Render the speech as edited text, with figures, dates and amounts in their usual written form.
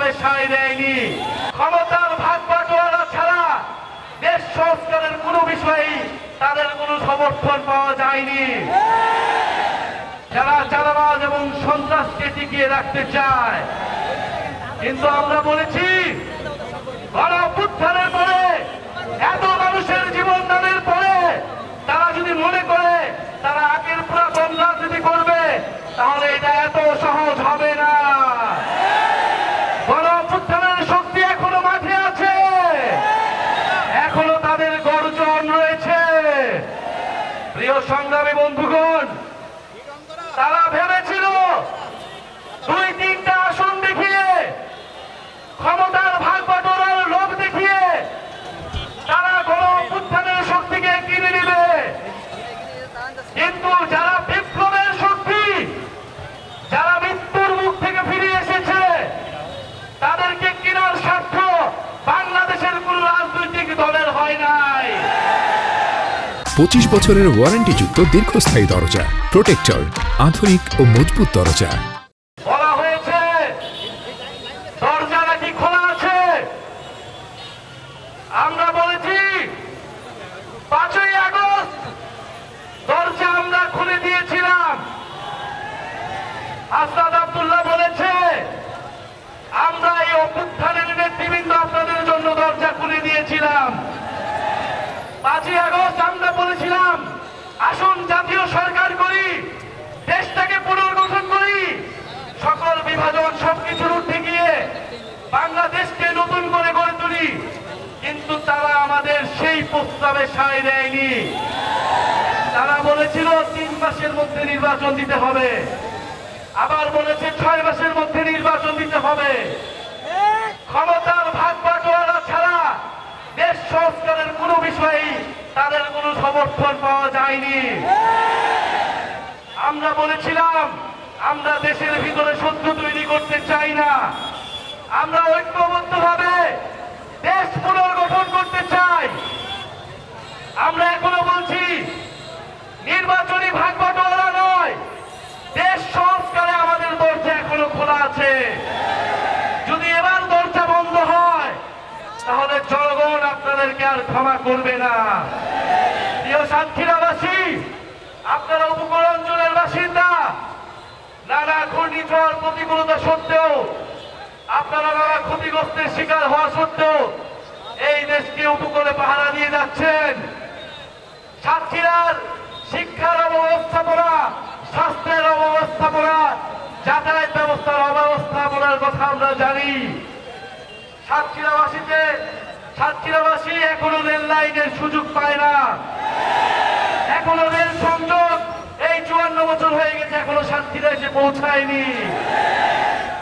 প্রস্তাবে সায় দেয়নি। ক্ষমতার ভাগ বাটোয়ারা ছাড়া দেশ সংস্কারের কোনো বিষয়েই তাদের কোনো সমর্থন পাওয়া যায়নি। যারা চাঁদাবাজ এবং সন্ত্রাসকে টিকিয়ে রাখতে চায়, কিন্তু আমরা বলেছি গণঅভ্যুত্থানের পরে এত মানুষের জীবন দানের পরে তারা যদি মনে করে তারা আগের পুরাতন রাজনীতি করবে, তাহলে এটা এত সহজ হবে না। গণঅভ্যুত্থানের শক্তি এখনো মাঠে আছে, এখনো তাদের গর্জন রয়েছে। প্রিয় সংগ্রামী বন্ধুগণ, তারা ভেবেছিল 2-3টা আসন দেখিয়ে, ক্ষমতার ভাগ বাটোয়ারার লোভ দেখিয়ে তারা গণঅভ্যুত্থানের শক্তিকে কিনে নেবে। কিন্তু যারা বিপ্লবের শক্তি, যারা মৃত্যুর মুখ থেকে ফিরে এসেছে, তাদেরকে কেনার স্বার্থ বাংলাদেশের কোন রাজনৈতিক দলের হয় নাই। 25 বছরের ওয়ারেন্টিযুক্ত দীর্ঘস্থায়ী দরজা প্রোটেক্টর, আধুনিক ও মজবুত দরজা। বলা হয়েছে দরজা নাকি খোলা আছে। আমরা বলেছি 5ই আগস্ট দরজা আমরা খুলে দিয়েছিলাম। আসাদ আব্দুল্লাহ বলেছে আমরা এই অভ্যুত্থানের নেতৃবৃন্দ আপনাদের জন্য দরজা খুলে দিয়েছিলাম। 5ই আগস্ট আমরা বলেছিলাম আসুন জাতীয় সরকার করি, দেশটাকে পুনর্গঠন করি, সকল বিভাজন সবকিছুর ঊর্ধ্বে গিয়ে বাংলাদেশকে নতুন করে গড়ে তুলি। কিন্তু তারা আমাদের সেই প্রস্তাবে সায় দেয়নি। তারা বলেছিল 3 মাসের মধ্যে নির্বাচন দিতে হবে, আবার বলেছে 6 মাসের মধ্যে নির্বাচন দিতে হবে। ক্ষমতার ভাগ বাটোয়ারা ছাড়া দেশ সংস্কারের কোনো বিষয়েই তাদের কোনো সমর্থন পাওয়া যায়নি। আমরা বলেছিলাম আমরা দেশের ভিতরে শত্রু তৈরি করতে চাই না, আমরা ঐক্যবদ্ধভাবে দেশ পুনর্গঠন করতে চাই। আমরা এখনো বলছি নির্বাচনী ভাগ বাটোয়ারা নয়, দেশ সংস্কারে আমাদের দরজা এখনো খোলা আছে। যদি এবার দরজা বন্ধ হয় তাহলে জনগণ আপনাদেরকে আর ক্ষমা করবে না। প্রিয় সাতক্ষীরাবাসী, আপনারা উপকূল অঞ্চলের বাসিন্দা, নানা ঘূর্ণিঝড় প্রতিকূলতা সত্ত্বেও, আপনারা নানা ক্ষতিগ্রস্তের শিকার হওয়া সত্ত্বেও এই দেশকে উপকূলে পাহারা দিয়ে যাচ্ছেন। সাতক্ষীরার শিক্ষার অব্যবস্থাপনা, স্বাস্থ্যের অব্যবস্থাপনা, যাতায়াত ব্যবস্থার অব্যবস্থাপনার কথা আমরা জানি। সাতক্ষীরাবাসী এখনো রেল লাইনের সুযোগ পায় না, এখনো রেল সংযোগ এই 54 বছর হয়ে গেছে এখনো সাতক্ষীরা এসে পৌঁছায়নি।